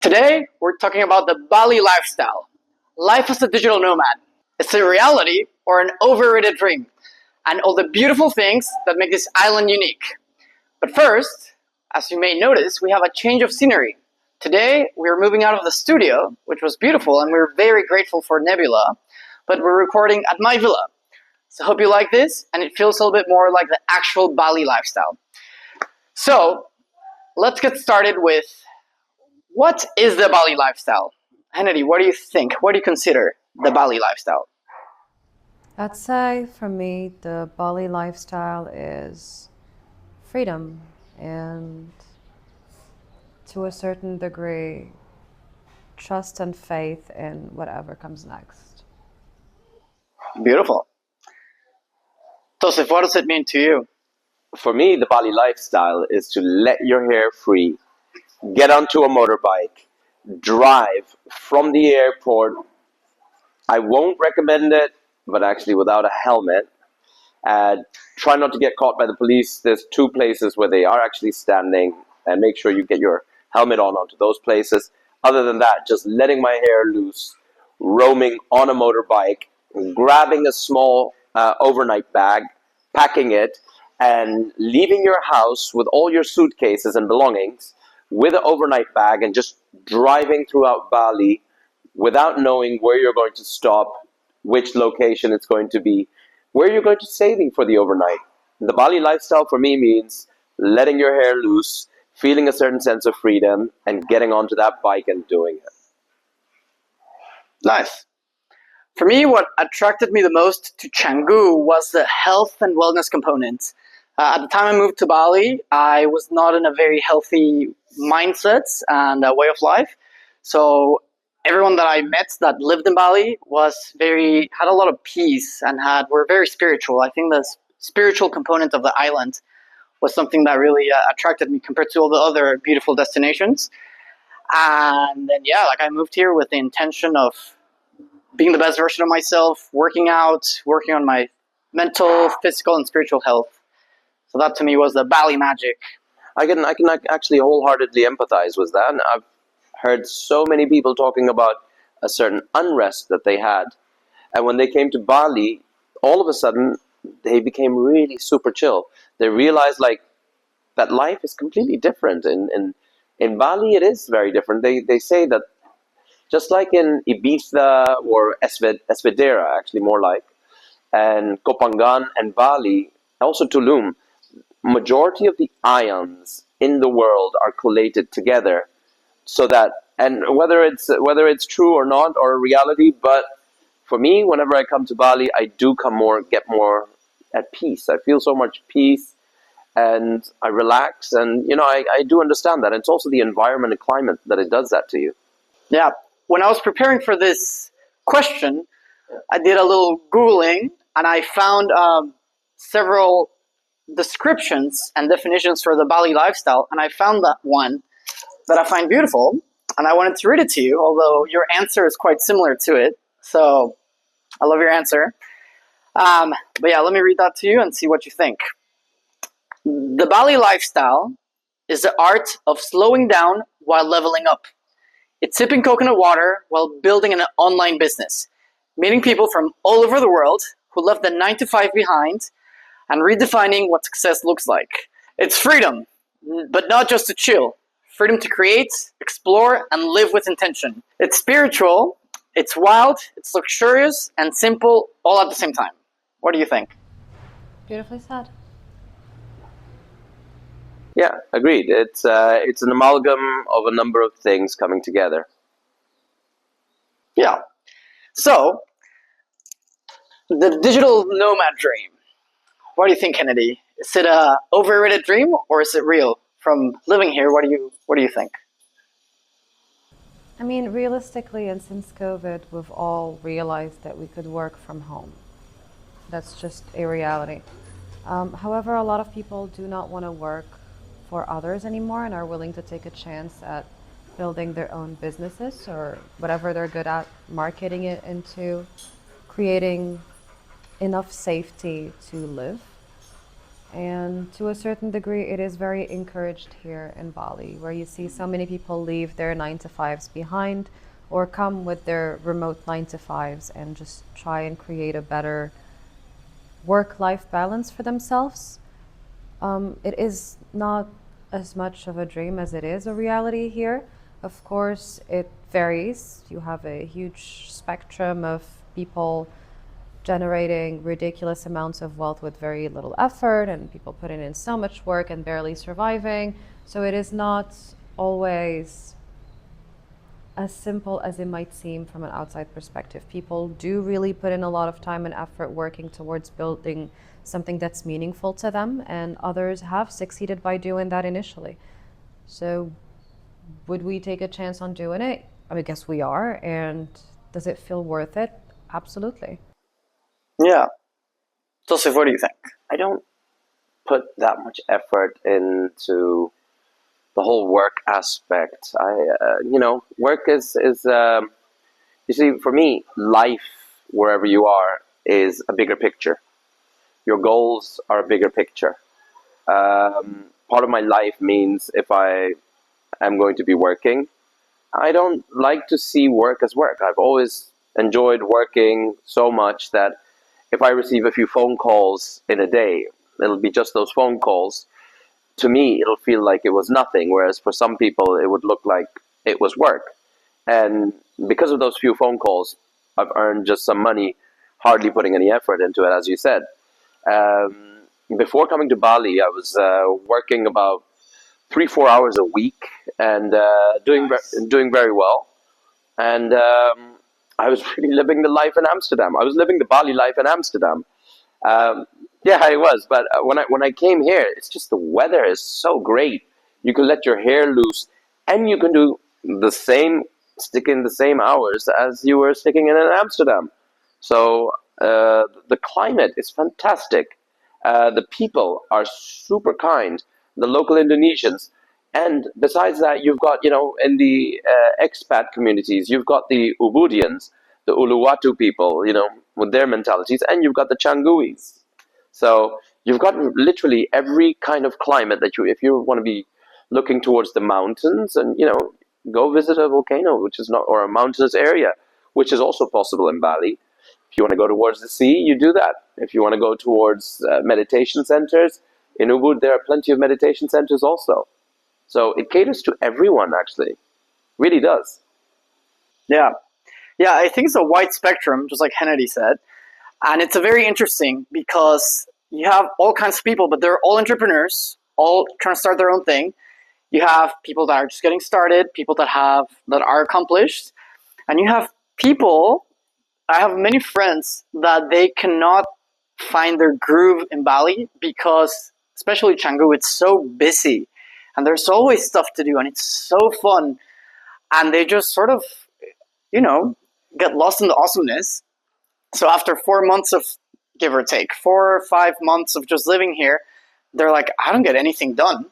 Today, we're talking about the Bali lifestyle. Life as a digital nomad. It's a reality or an overrated dream, and all the beautiful things that make this island unique. But first, as you may notice, we have a change of scenery. Today, we're moving out of the studio, which was beautiful, and we're very grateful for Nebula, but we're recording at my villa. So hope you like this, and it feels a little bit more like the actual Bali lifestyle. So, let's get started with what is the Bali lifestyle? Hannity, what do you think? What do you consider the Bali lifestyle? I'd say for me, the Bali lifestyle is freedom and to a certain degree, trust and faith in whatever comes next. Beautiful. Tosif, what does it mean to you? For me, the Bali lifestyle is to let your hair free, get onto a motorbike, drive from the airport. I won't recommend it, but actually without a helmet. Try not to get caught by the police. There's two places where they are actually standing, and make sure you get your helmet onto those places. Other than that, just letting my hair loose, roaming on a motorbike, grabbing a small overnight bag, packing it, and leaving your house with all your suitcases and belongings with an overnight bag and just driving throughout Bali without knowing where you're going to stop, which location it's going to be, where you're going to stay for the overnight. The Bali lifestyle for me means letting your hair loose, feeling a certain sense of freedom, and getting onto that bike and doing it. Nice. For me, what attracted me the most to Canggu was the health and wellness component. At the time I moved to Bali, I was not in a very healthy mindset and way of life. So everyone that I met that lived in Bali had a lot of peace and were very spiritual. I think the spiritual component of the island was something that really attracted me compared to all the other beautiful destinations. And then, I moved here with the intention of being the best version of myself, working out, working on my mental, physical, and spiritual health. So that to me was the Bali magic. I can actually wholeheartedly empathize with that. I've heard so many people talking about a certain unrest that they had. And when they came to Bali, all of a sudden, they became really super chill. They realized that life is completely different. In Bali, it is very different. They say that just like in Ibiza or Esvedera, actually more like, and Kopangan and Bali, also Tulum, majority of the ions in the world are collated together, so that, and whether it's true or not or a reality, but for me, whenever I come to Bali, I do get more at peace. I feel so much peace, and I relax, and I do understand that. It's also the environment and climate that it does that to you. Yeah. When I was preparing for this question, I did a little Googling, and I found several descriptions and definitions for the Bali lifestyle, and I found that one that I find beautiful, and I wanted to read it to you, although your answer is quite similar to it, so I love your answer. But let me read that to you and see what you think. The Bali lifestyle is the art of slowing down while leveling up. It's sipping coconut water while building an online business, meeting people from all over the world who left the 9 to 5 behind and redefining what success looks like. It's freedom, but not just to chill. Freedom to create, explore, and live with intention. It's spiritual, it's wild, it's luxurious, and simple all at the same time. What do you think? Beautifully said. Yeah, agreed. It's an amalgam of a number of things coming together. Yeah. So, the digital nomad dream. What do you think, Kennedy? Is it a overrated dream or is it real? From living here, what do you think? I mean, realistically, and since COVID, we've all realized that we could work from home. That's just a reality. However, a lot of people do not want to work for others anymore and are willing to take a chance at building their own businesses or whatever they're good at, marketing it into creating enough safety to live. And to a certain degree, it is very encouraged here in Bali, where you see so many people leave their 9 to 5s behind or come with their remote 9 to 5s and just try and create a better work life balance for themselves. It is not as much of a dream as it is a reality here. Of course, it varies. You have a huge spectrum of people generating ridiculous amounts of wealth with very little effort, and people putting in so much work and barely surviving. So it is not always as simple as it might seem from an outside perspective. People do really put in a lot of time and effort working towards building something that's meaningful to them, and others have succeeded by doing that initially. So would we take a chance on doing it? I guess we are. And does it feel worth it? Absolutely. Yeah. Joseph, what do you think? I don't put that much effort into the whole work aspect. Work is you see, for me, life wherever you are is a bigger picture. Your goals are a bigger picture. Part of my life means if I am going to be working, I don't like to see work as work. I've always enjoyed working so much that if I receive a few phone calls in a day, it'll be just those phone calls. To me, it'll feel like it was nothing, whereas for some people, it would look like it was work. And because of those few phone calls, I've earned just some money, hardly putting any effort into it, as you said. Before coming to Bali, I was working about 3-4 hours a week and doing very well. And I was really living the life in Amsterdam. I was living the Bali life in Amsterdam. Um, yeah, I was. But when I came here, it's just the weather is so great. You can let your hair loose, and you can do stick in the same hours as you were sticking in Amsterdam. So the climate is fantastic. The people are super kind. The local Indonesians, and besides that, you've got in the expat communities, you've got the Ubudians, the Uluwatu people, with their mentalities, and you've got the Changuis. So you've got literally every kind of climate that if you want to be looking towards the mountains, and go visit a volcano, which is not, or a mountainous area, which is also possible in Bali. If you want to go towards the sea, you do that. If you want to go towards meditation centers, in Ubud there are plenty of meditation centers also. So it caters to everyone, actually. Really does. Yeah. Yeah, I think it's a wide spectrum, just like Kennedy said. And it's a very interesting because you have all kinds of people, but they're all entrepreneurs, all trying to start their own thing. You have people that are just getting started, people that are accomplished, and you have people. I have many friends that they cannot find their groove in Bali because, especially Canggu, it's so busy, and there's always stuff to do, and it's so fun, and they just sort of, you know, get lost in the awesomeness. So after 4 months of, give or take, 4 or 5 months of just living here, they're like, I don't get anything done,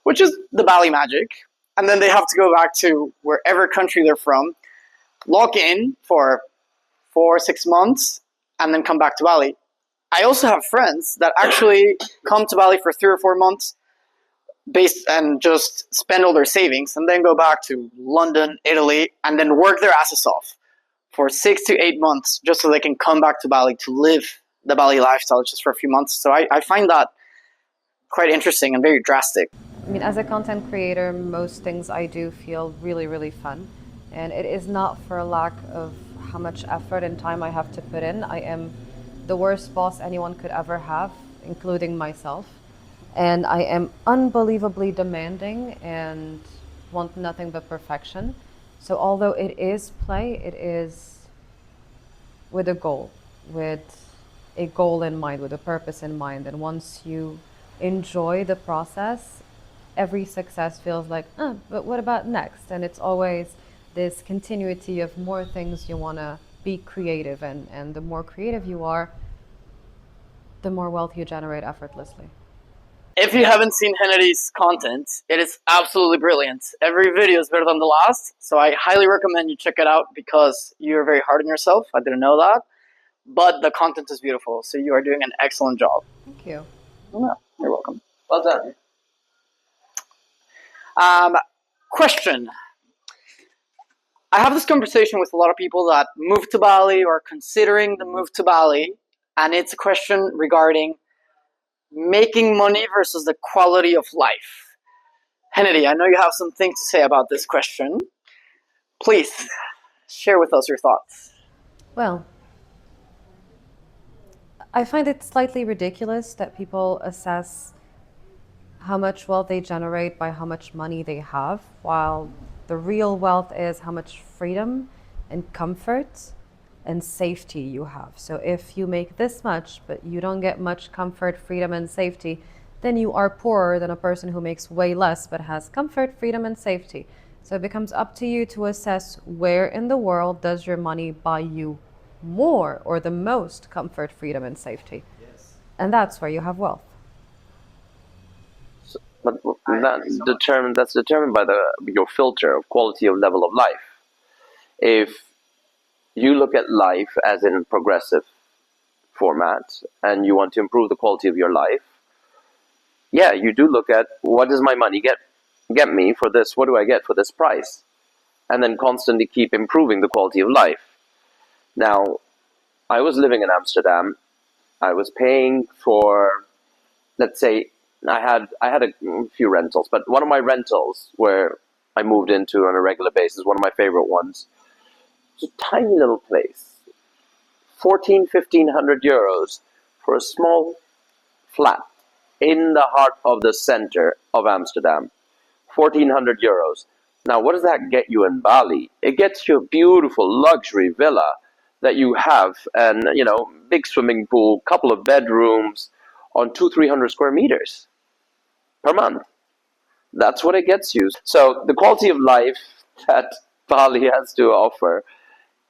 which is the Bali magic. And then they have to go back to wherever country they're from, log in for 4 or 6 months, and then come back to Bali. I also have friends that actually come to Bali for 3 or 4 months, based and just spend all their savings, and then go back to London, Italy, and then work their asses off for 6 to 8 months just so they can come back to Bali to live the Bali lifestyle just for a few months. So I find that quite interesting and very drastic. I mean, as a content creator, most things I do feel really, really fun. And it is not for a lack of how much effort and time I have to put in. I am the worst boss anyone could ever have, including myself. And I am unbelievably demanding and want nothing but perfection. So although it is play, it is with a goal in mind, with a purpose in mind. And once you enjoy the process, every success feels like, but what about next? And it's always this continuity of more things you want to be creative. And the more creative you are, the more wealth you generate effortlessly. If you haven't seen Hennedy's content, it is absolutely brilliant. Every video is better than the last, so I highly recommend you check it out because you're very hard on yourself. I didn't know that. But the content is beautiful, so you are doing an excellent job. Thank you. Yeah. You're welcome. Well done. Question. I have this conversation with a lot of people that move to Bali or are considering the move to Bali, and it's a question regarding making money versus the quality of life. Hennedy, I know you have something to say about this question. Please share with us your thoughts. Well, I find it slightly ridiculous that people assess how much wealth they generate by how much money they have, while the real wealth is how much freedom and comfort and safety you have. So if you make this much, but you don't get much comfort, freedom, and safety, then you are poorer than a person who makes way less but has comfort, freedom, and safety. So it becomes up to you to assess where in the world does your money buy you more or the most comfort, freedom, and safety. Yes. And that's where you have wealth. But that's determined by your filter of quality of level of life. If you look at life as in progressive format and you want to improve the quality of your life, yeah, you do look at what does my money get me for this? What do I get for this price? And then constantly keep improving the quality of life. Now, I was living in Amsterdam. I was paying for, let's say, I had a few rentals, but one of my rentals where I moved into on a regular basis, one of my favorite ones, was a tiny little place, 1,500 euros for a small flat in the heart of the center of Amsterdam. 1,400 euros. Now, what does that get you in Bali? It gets you a beautiful luxury villa that you have, and big swimming pool, couple of bedrooms on 200-300 square meters per month. That's what it gets you. So the quality of life that Bali has to offer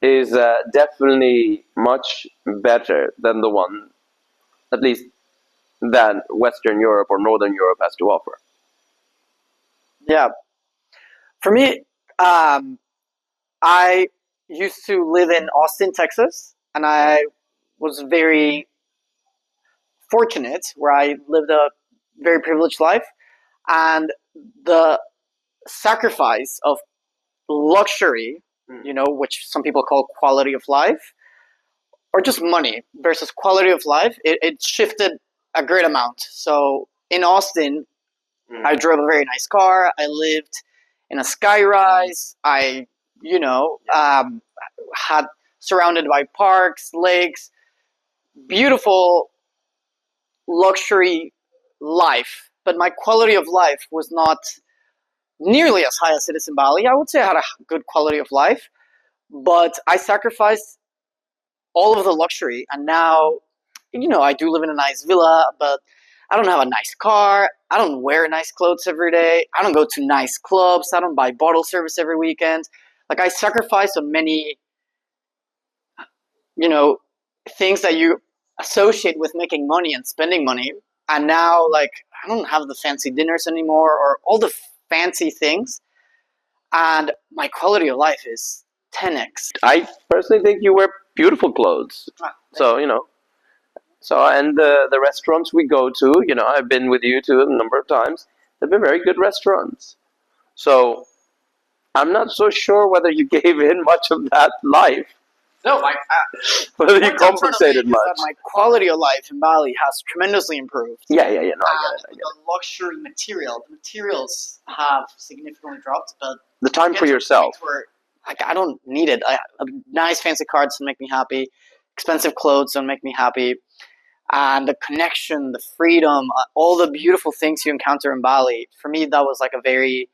is definitely much better than the one, at least than Western Europe or Northern Europe has to offer. Yeah. For me, I used to live in Austin, Texas, and I was very fortunate where I lived a very privileged life. And the sacrifice of luxury, which some people call quality of life, or just money versus quality of life, it shifted a great amount. So in Austin, I drove a very nice car. I lived in a skyrise. I, had surrounded by parks, lakes, beautiful luxury life. But my quality of life was not nearly as high as it is in Bali. I would say I had a good quality of life, but I sacrificed all of the luxury, and now, I do live in a nice villa, but I don't have a nice car. I don't wear nice clothes every day. I don't go to nice clubs. I don't buy bottle service every weekend. Like, I sacrifice on many, things that you associate with making money and spending money. And now, like, I don't have the fancy dinners anymore or all the fancy things. And my quality of life is 10x. I personally think you wear beautiful clothes. So, and the restaurants we go to, I've been with you to a number of times. They've been very good restaurants. So I'm not so sure whether you gave in much of that life. No, whether you compensated much. My quality of life in Bali has tremendously improved. Yeah. No, I get it. The luxury materials have significantly dropped, but the time for yourself. Where, I don't need it. Nice fancy cars don't make me happy. Expensive clothes don't make me happy. And the connection, the freedom, all the beautiful things you encounter in Bali, for me, that was like a very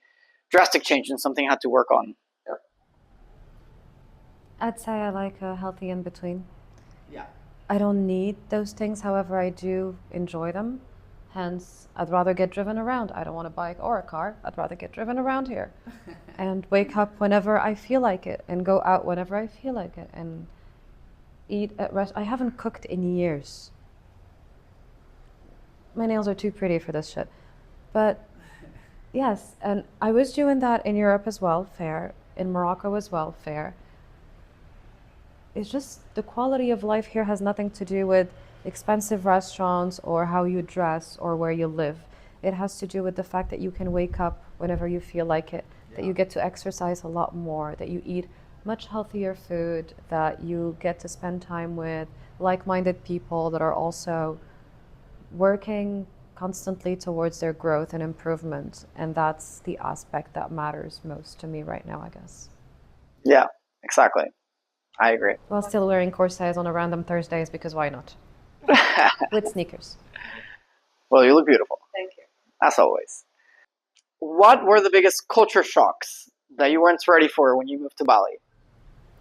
drastic change and something I had to work on. Yeah. I'd say I like a healthy in between. Yeah. I don't need those things, however, I do enjoy them. Hence, I'd rather get driven around. I don't want a bike or a car. I'd rather get driven around here and wake up whenever I feel like it and go out whenever I feel like it and eat at rest. I haven't cooked in years. My nails are too pretty for this shit. But yes, and I was doing that in Europe as well, fair. In Morocco as well, fair. It's just the quality of life here has nothing to do with expensive restaurants or how you dress or where you live. It has to do with the fact that you can wake up whenever you feel like it, that you get to exercise a lot more, that you eat much healthier food, that you get to spend time with like-minded people that are also working constantly towards their growth and improvement. And that's the aspect that matters most to me right now, I guess. Yeah, exactly. I agree. While still wearing corsets on a random Thursdays, because why not? With sneakers. Well, you look beautiful, Thank you. as always. What were the biggest culture shocks that you weren't ready for when you moved to Bali?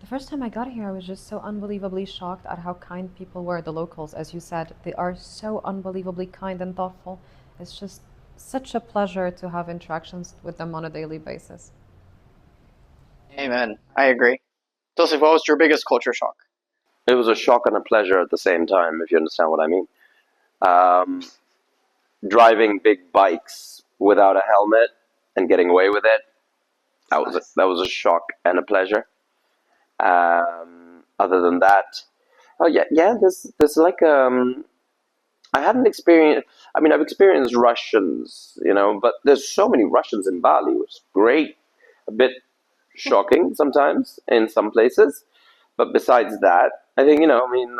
The first time I got here, I was just so unbelievably shocked at how kind people were, the locals. As you said, they are so unbelievably kind and thoughtful. It's just such a pleasure to have interactions with them on a daily basis. Amen. I agree. Joseph, what was your biggest culture shock? It was a shock and a pleasure at the same time, if you understand what I mean. Um, Driving big bikes without a helmet and getting away with it, that was a shock and a pleasure. Other than that, oh yeah, yeah. There's like I hadn't experienced. I mean, I've experienced Russians, but there's so many Russians in Bali, which is great. A bit shocking sometimes in some places, but besides that, I think I mean,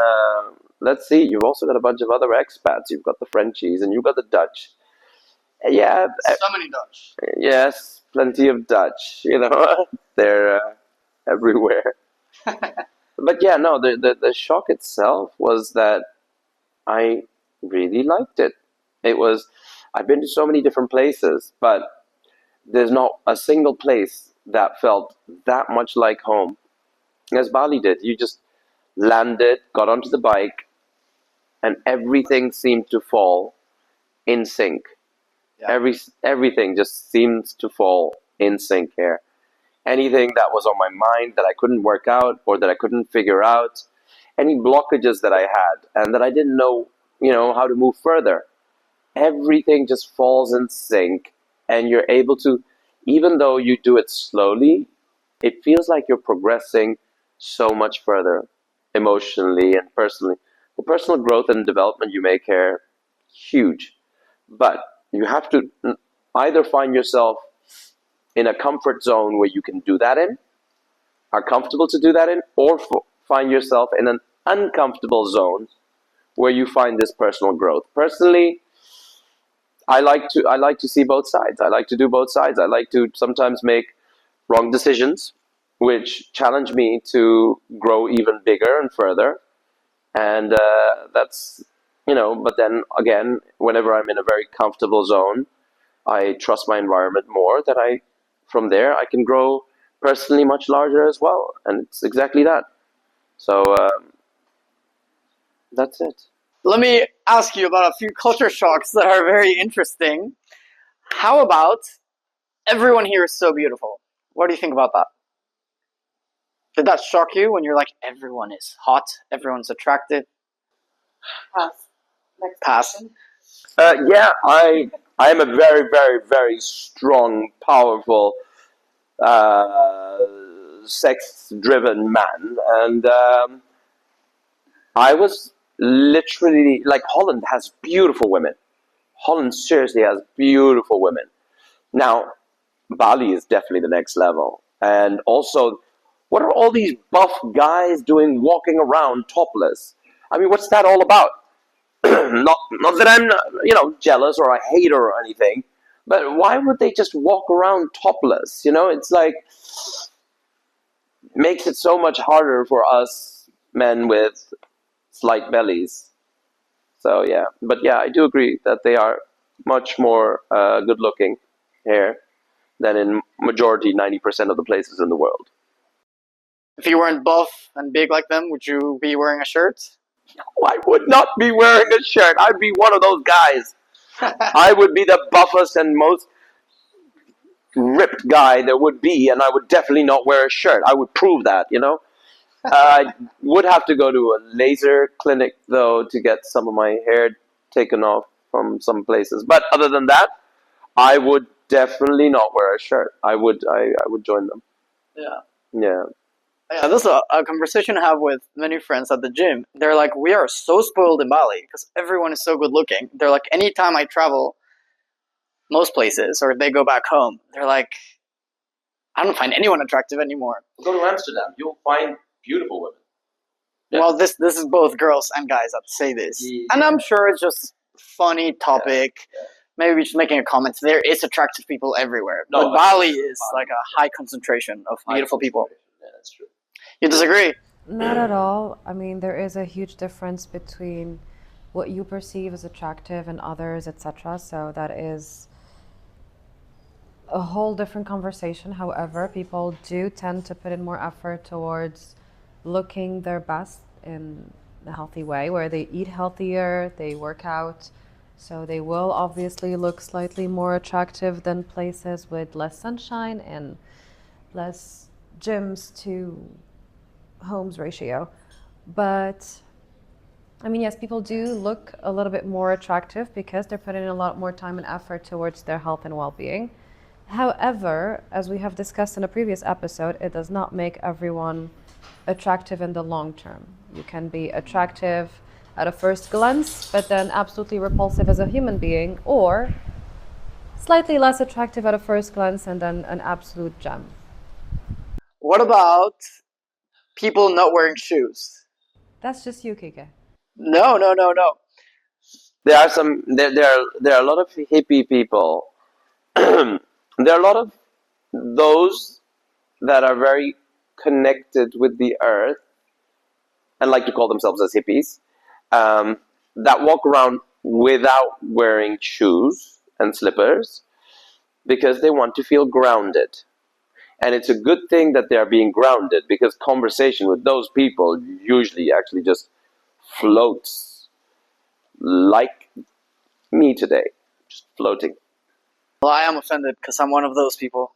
let's see. You've also got a bunch of other expats. You've got the Frenchies and you've got the Dutch. Yeah, So many Dutch. yes, plenty of Dutch. They're everywhere. But yeah, no, the shock itself was that I really liked it. It was, I've been to so many different places, but there's not a single place that felt that much like home as Bali did. You just landed, got onto the bike, and everything seemed to fall in sync. Yeah. Everything just seems to fall in sync here. Anything that was on my mind that I couldn't work out or that I couldn't figure out, any blockages that I had and that I didn't know, how to move further, everything just falls in sync, and you're able to, even though you do it slowly, it feels like you're progressing so much further emotionally and personally. The personal growth and development you make here, huge. But you have to either find yourself in a comfort zone where you can do that in, are comfortable to do that in, or find yourself in an uncomfortable zone where you find this personal growth. Personally, I like to see both sides. I like to do both sides. I like to sometimes make wrong decisions, which challenge me to grow even bigger and further. And that's But then again, whenever I'm in a very comfortable zone, I trust my environment more. That from there I can grow personally much larger as well, and it's exactly that. So that's it. Let me ask you about a few culture shocks that are very interesting. How about everyone here is so beautiful? What do you think about that? Did that shock you when you're like, everyone is hot, everyone's attractive? Pass. Next Pass. question. Yeah, I am a very very very strong, powerful, sex driven man, and I was literally like, Holland has beautiful women. Holland seriously has beautiful women. Now, Bali is definitely the next level. And also, what are all these buff guys doing walking around topless? I mean, what's that all about? Not that I'm jealous or a hater or anything, but why would they just walk around topless? It's like makes it so much harder for us men with slight bellies. So yeah, but yeah, I do agree that they are much more good looking here than in majority 90% of the places in the world. If you weren't buff and big like them, would you be wearing a shirt? I would not be wearing a shirt. I'd be one of those guys. I would be the buffest and most ripped guy there would be, and I would definitely not wear a shirt. I would prove that. I would have to go to a laser clinic though to get some of my hair taken off from some places. But other than that, I would definitely not wear a shirt. I would join them. Yeah. Yeah. Yeah, this is a conversation I have with many friends at the gym. They're like, we are so spoiled in Bali because everyone is so good looking. They're like, anytime I travel most places or they go back home, they're like, I don't find anyone attractive anymore. Go to Amsterdam, you'll find beautiful women. Yeah. Well, this is both girls and guys that say this, and I'm sure it's just funny topic. Yeah. Maybe just making a comment. There is attractive people everywhere, No, but Bali is like a high concentration of beautiful people. Yeah, that's true. You disagree? Not at all. I mean, there is a huge difference between what you perceive as attractive and others, etc. So that is a whole different conversation. However, people do tend to put in more effort towards looking their best in a healthy way, where they eat healthier, they work out, so they will obviously look slightly more attractive than places with less sunshine and less gyms to homes ratio. But I mean, yes, people do look a little bit more attractive because they're putting in a lot more time and effort towards their health and well-being. However, as we have discussed in a previous episode, it does not make everyone attractive in the long term. You can be attractive at a first glance, but then absolutely repulsive as a human being, or slightly less attractive at a first glance and then an absolute gem. What about people not wearing shoes? That's just you, Kike. No. There are a lot of hippie people. There are a lot of those that are very connected with the earth and like to call themselves as hippies, that walk around without wearing shoes and slippers because they want to feel grounded. And it's a good thing that they are being grounded because conversation with those people usually actually just floats like me today, just floating. Well, I am offended because I'm one of those people.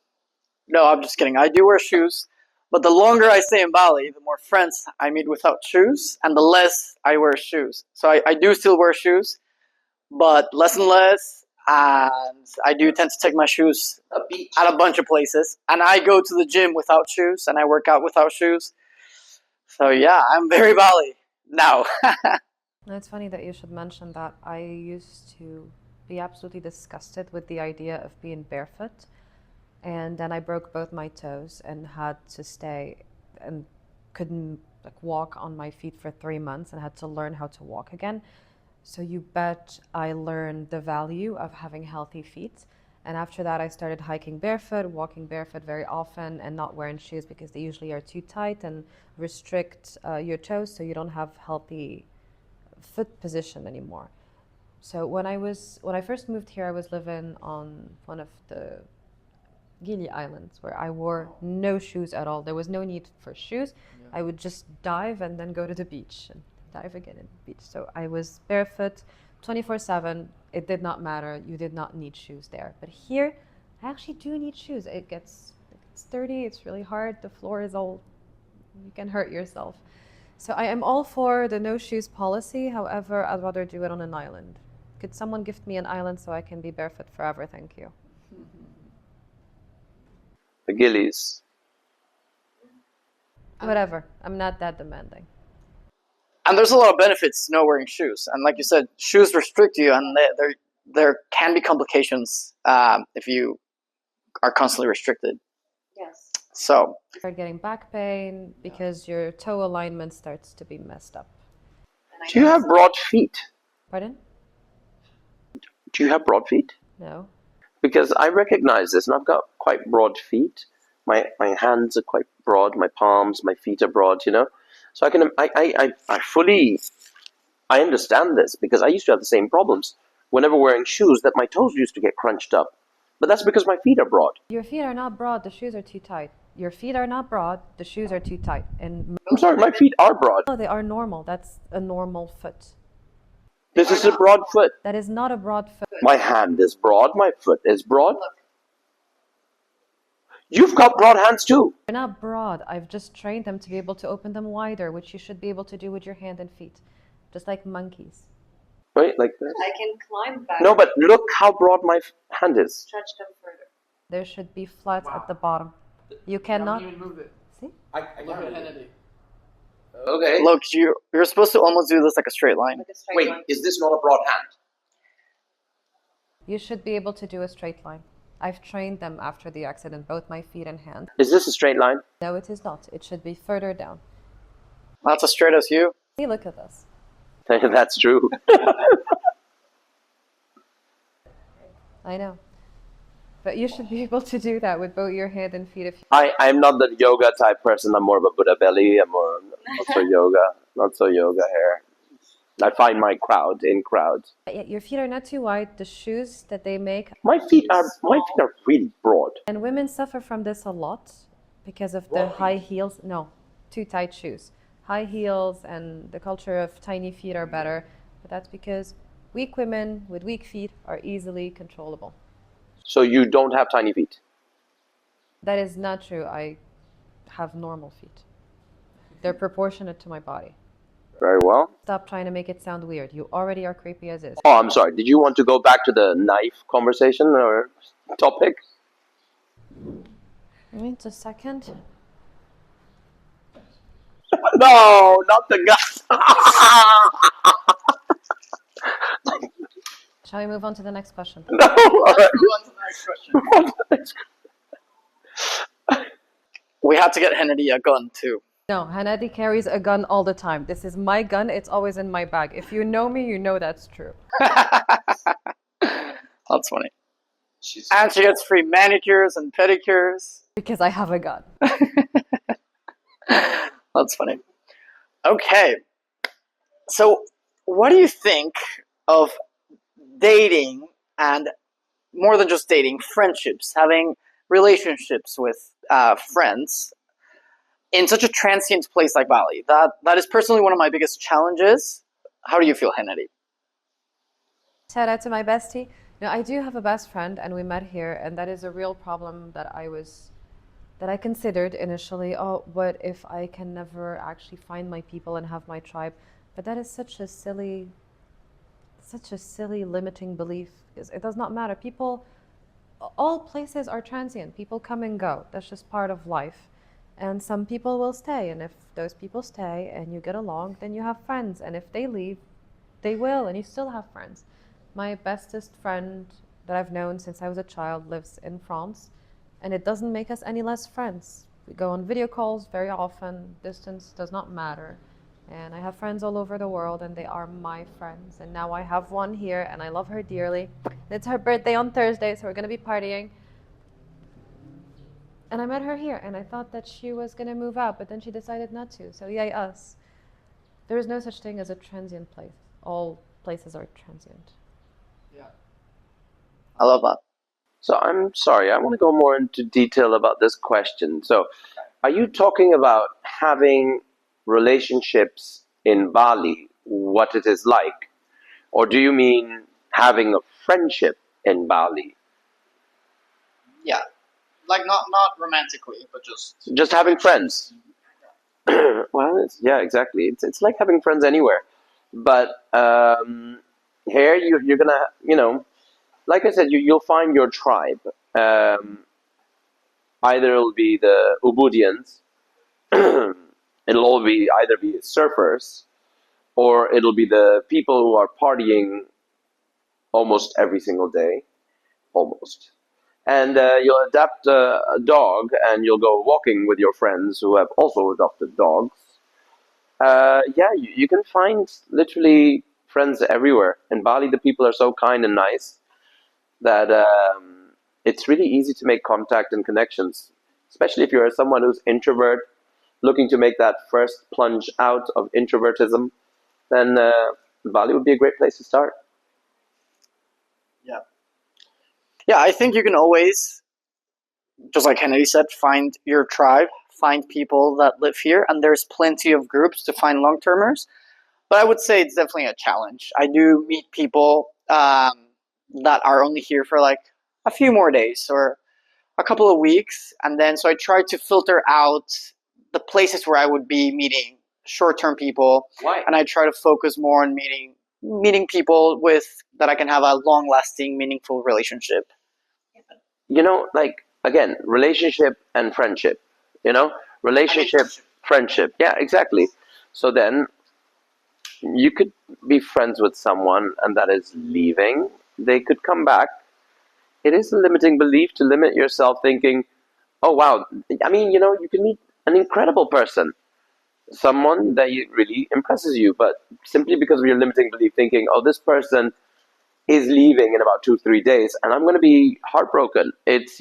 No, I'm just kidding. I do wear shoes, but the longer I stay in Bali, the more friends I meet without shoes, and the less I wear shoes. So I do still wear shoes, but less and less, and I do tend to take my shoes at a bunch of places, and I go to the gym without shoes, and I work out without shoes. So yeah, I'm very Bali now. It's funny that you should mention that. I used to be absolutely disgusted with the idea of being barefoot, and then I broke both my toes and had to stay and couldn't like walk on my feet for 3 months and had to learn how to walk again. So you bet I learned the value of having healthy feet. And after that, I started hiking barefoot, walking barefoot very often, and not wearing shoes because they usually are too tight and restrict your toes, so you don't have healthy foot position anymore. So when I first moved here, I was living on one of the Gili Islands where I wore no shoes at all. There was no need for shoes. I would just dive and then go to the beach and dive again at the beach. So I was barefoot 24/7. It did not matter. You did not need shoes there. But here, I actually do need shoes. It's dirty. It's really hard. The floor is all, you can hurt yourself. So I am all for the no shoes policy. However, I'd rather do it on an island. Could someone gift me an island so I can be barefoot forever? Thank you. The Gillies. Whatever. I'm not that demanding. And there's a lot of benefits to not wearing shoes. And like you said, shoes restrict you, and there can be complications if you are constantly restricted. Yes. So You start getting back pain because your toe alignment starts to be messed up. Do you have broad feet? Pardon? Do you have broad feet? No. Because I recognize this, and I've got quite broad feet. My hands are quite broad. My palms, my feet are broad. So I understand this because I used to have the same problems whenever wearing shoes that my toes used to get crunched up. But that's because my feet are broad. Your feet are not broad. The shoes are too tight. Your feet are not broad. The shoes are too tight. And I'm sorry, my feet are broad. no, they are normal. That's a normal foot. This is a broad foot. That is not a broad foot. My hand is broad. My foot is broad. You've got broad hands too. They're not broad. I've just trained them to be able to open them wider, which you should be able to do with your hand and feet, just like monkeys. Right, like that. I can climb back. No, but look how broad my hand is. Stretch them further. There should be flat at the bottom. You cannot. See? I Look can't at read it. Hannity. Okay. Look, you're supposed to almost do this like a straight line. Wait, is this not a broad hand? You should be able to do a straight line. I've trained them after the accident, both my feet and hands. Is this a straight line? No, it is not. It should be further down. That's as straight as you. See, look at this. That's true. I know. But you should be able to do that with both your hand and feet if you... I'm not the yoga type person. I'm more of a Buddha belly. I'm more not so yoga. Not so yoga here. I find my crowd in crowds. Your feet are not too wide. The shoes that they make... My feet are really broad. And women suffer from this a lot because of the high heels. No, too tight shoes. High heels and the culture of tiny feet are better. But that's because weak women with weak feet are easily controllable. So you don't have tiny feet? That is not true. I have normal feet. They're proportionate to my body. Very well. Stop trying to make it sound weird. You already are creepy as is. Oh, I'm sorry. Did you want to go back to the knife conversation or topic? Wait a second. No, not the guy. Shall we move on to the next question? No. All right. We had to get Hannity a gun too. No, Hannity carries a gun all the time. This is my gun. It's always in my bag. If you know me, you know that's true. That's funny. And she gets free manicures and pedicures. Because I have a gun. That's funny. Okay. So, what do you think of dating and more than just dating, friendships, having relationships with friends in such a transient place like Bali? That is personally one of my biggest challenges. How do you feel, Hannity? Shout out to my bestie. Now, I do have a best friend, and we met here, and that is a real problem that I considered initially. Oh, what if I can never actually find my people and have my tribe? But that is such a silly limiting belief. Because it does not matter. People, all places are transient. People come and go. That's just part of life. And some people will stay, and if those people stay and you get along, then you have friends. And if they leave, they will, and you still have friends. My bestest friend that I've known since I was a child lives in France, and it doesn't make us any less friends. We go on video calls very often. Distance does not matter. And I have friends all over the world, and they are my friends. And now I have one here, and I love her dearly. It's her birthday on Thursday, so we're going to be partying. And I met her here, and I thought that she was going to move out, but then she decided not to. So yay us. There is no such thing as a transient place. All places are transient. Yeah. I love that. So I'm sorry, I want to go more into detail about this question. So are you talking about having relationships in Bali, what it is like? Or do you mean having a friendship in Bali? Yeah. Like not romantically, but just having friends. Well, yeah, exactly. It's like having friends anywhere. But here you're gonna, like I said, you'll find your tribe. Either it'll be the Ubudians, it'll either be surfers, or it'll be the people who are partying almost every single day, almost. And you'll adopt a dog, and you'll go walking with your friends who have also adopted dogs. Yeah, you can find literally friends everywhere. In Bali, the people are so kind and nice that it's really easy to make contact and connections, especially if you're someone who's introvert, looking to make that first plunge out of introvertism, then Bali would be a great place to start. Yeah. Yeah, I think you can always, just like Kennedy said, find your tribe, find people that live here, and there's plenty of groups to find long-termers. But I would say it's definitely a challenge. I do meet people that are only here for like a few more days or a couple of weeks, and then so I try to filter out the places where I would be meeting short-term people. Why? And I try to focus more on meeting people with that I can have a long-lasting, meaningful relationship. Like, again, relationship and friendship. relationship, friendship. Yeah, exactly. So then you could be friends with someone and that is leaving. They could come back. It is a limiting belief to limit yourself thinking, oh, wow. I mean, you can meet an incredible person, someone that really impresses you, but simply because of your limiting belief thinking, oh, this person is leaving in about 2-3 days and I'm going to be heartbroken. It's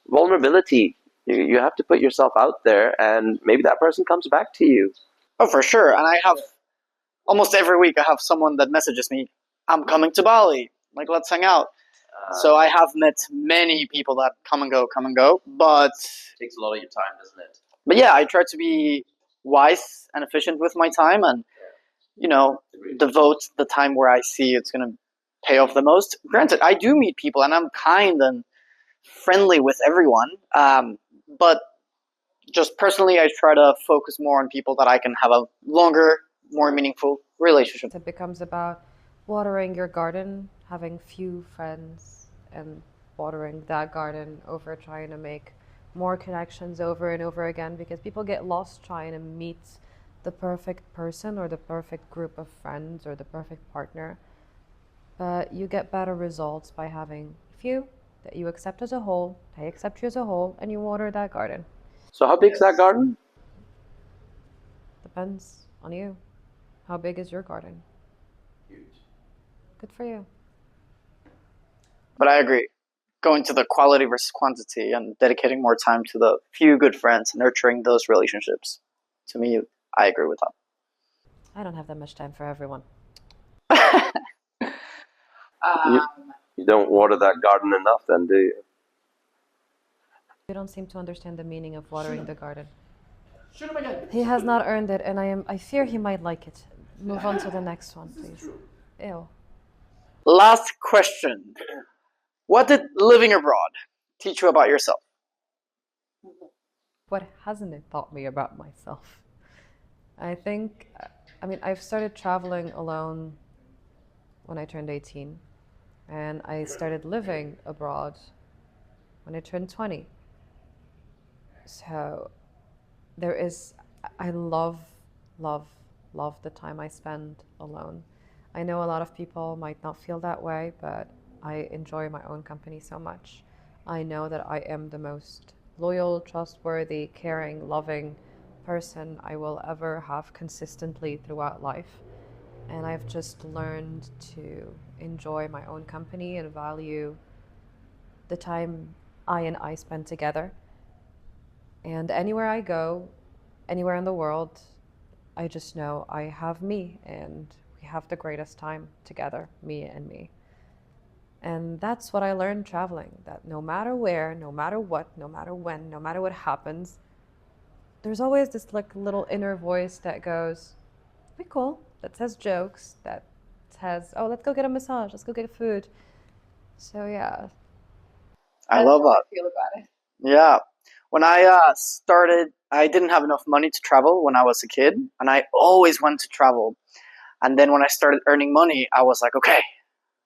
vulnerability. You have to put yourself out there and maybe that person comes back to you. Oh, for sure. And I have almost every week I have someone that messages me, "I'm coming to Bali. Like, let's hang out." So I have met many people that come and go. But It takes a lot of your time, doesn't it? but yeah, I try to be wise and efficient with my time, and devote the time where I see it's going to pay off the most. Granted, I do meet people, and I'm kind and friendly with everyone. But just personally, I try to focus more on people that I can have a longer, more meaningful relationship. It becomes about watering your garden, having few friends, and watering that garden over trying to make more connections over and over again, because people get lost trying to meet the perfect person or the perfect group of friends or the perfect partner. But you get better results by having few that you accept as a whole, they accept you as a whole, and you water that garden. So how big is that garden? Depends on you. How big is your garden? Huge. Good for you. But I agree. Going to the quality versus quantity and dedicating more time to the few good friends and nurturing those relationships. To me, I agree with that. I don't have that much time for everyone. You don't water that garden enough then, do you? You don't seem to understand the meaning of watering the garden. He has not earned it, and I fear he might like it. Move on to the next one, please. Ew. Last question. What did living abroad teach you about yourself? What hasn't it taught me about myself? I've started traveling alone when I turned 18, and I started living abroad when I turned 20. So I love, love, love the time I spend alone. I know a lot of people might not feel that way, but I enjoy my own company so much. I know that I am the most loyal, trustworthy, caring, loving person I will ever have consistently throughout life. And I've just learned to enjoy my own company and value the time I spend together. And anywhere I go, anywhere in the world, I just know I have me and we have the greatest time together, me and me. And that's what I learned traveling, that no matter where, no matter what, no matter when, no matter what happens, there's always this like little inner voice that goes, be cool, that says jokes, that says, oh, let's go get a massage, let's go get food. So yeah. I love that. I feel about it. Yeah. When I started, I didn't have enough money to travel when I was a kid, and I always wanted to travel. And then when I started earning money, I was like, okay,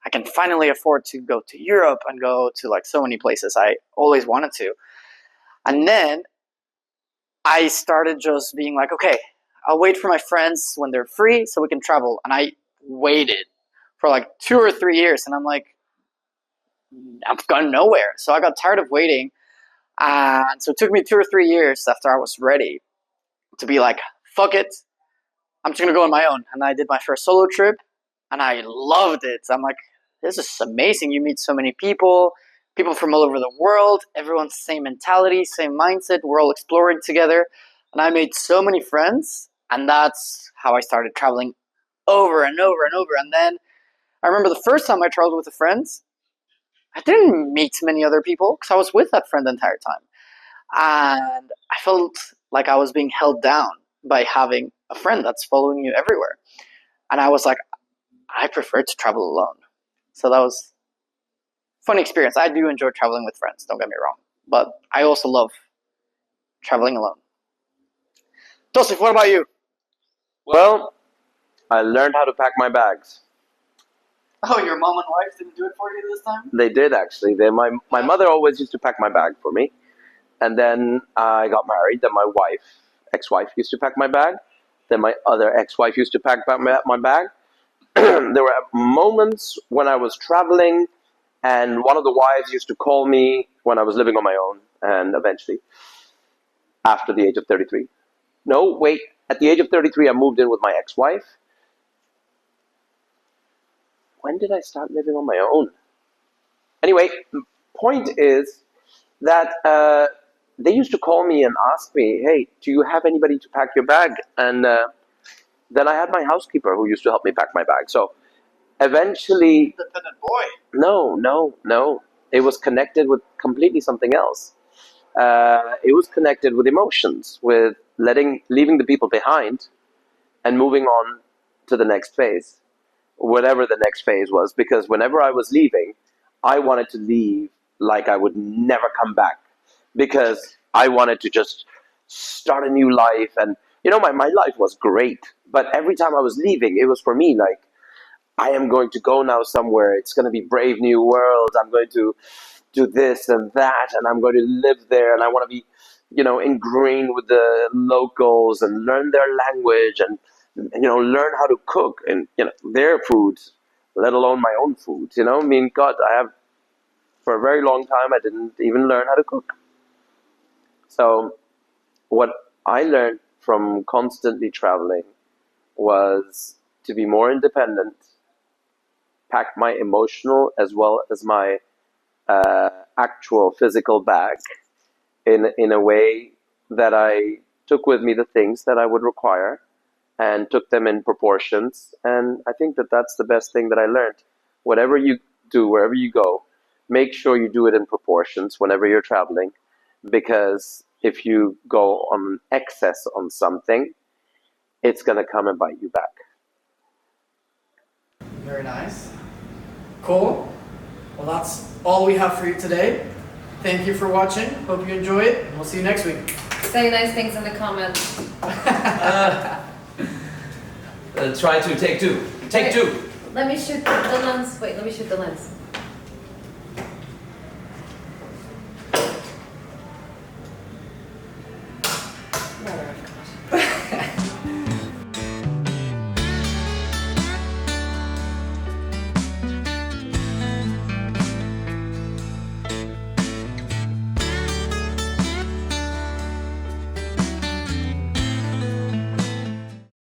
I can finally afford to go to Europe and go to like so many places I always wanted to. And then I started just being like, okay, I'll wait for my friends when they're free so we can travel. And I waited for like 2 or 3 years, and I'm like, I've gone nowhere. So I got tired of waiting. And so it took me 2 or 3 years after I was ready to be like, fuck it, I'm just going to go on my own. And I did my first solo trip, and I loved it. I'm like, this is amazing. You meet so many people from all over the world, everyone's same mentality, same mindset. We're all exploring together. And I made so many friends, and that's how I started traveling over and over and over. And then I remember the first time I traveled with a friend, I didn't meet many other people because I was with that friend the entire time. And I felt like I was being held down by having a friend that's following you everywhere. And I was like, I prefer to travel alone. So that was a fun experience. I do enjoy traveling with friends, don't get me wrong. But I also love traveling alone. Joseph, what about you? Well, I learned how to pack my bags. Oh, your mom and wife didn't do it for you this time? They did actually. My mother always used to pack my bag for me. And then I got married. Then my ex-wife, used to pack my bag. Then my other ex-wife used to pack my bag. There were moments when I was traveling, and one of the wives used to call me when I was living on my own, and eventually, after the age of 33. No, wait. At the age of 33, I moved in with my ex-wife. When did I start living on my own? Anyway, point is that they used to call me and ask me, hey, do you have anybody to pack your bag? And then I had my housekeeper who used to help me pack my bag. So eventually... Independent boy. No. It was connected with completely something else. It was connected with emotions, with leaving the people behind and moving on to the next phase, whatever the next phase was. Because whenever I was leaving, I wanted to leave like I would never come back, because I wanted to just start a new life. And my life was great, but every time I was leaving, it was for me like, I am going to go now somewhere. It's going to be brave new world. I'm going to do this and that, and I'm going to live there, and I want to be, ingrained with the locals and learn their language and, learn how to cook and, their food, let alone my own food. I mean, God, for a very long time, I didn't even learn how to cook. So what I learned from constantly traveling was to be more independent, pack my emotional as well as my actual physical bag in a way that I took with me the things that I would require and took them in proportions. And I think that that's the best thing that I learned. Whatever you do, wherever you go, make sure you do it in proportions whenever you're traveling, because if you go on excess on something, it's going to come and bite you back. Very nice. Cool. Well, that's all we have for you today. Thank you for watching. Hope you enjoy it. And we'll see you next week. Say nice things in the comments. Try to take two. Take two. Let me shoot the lens. Wait, let me shoot the lens.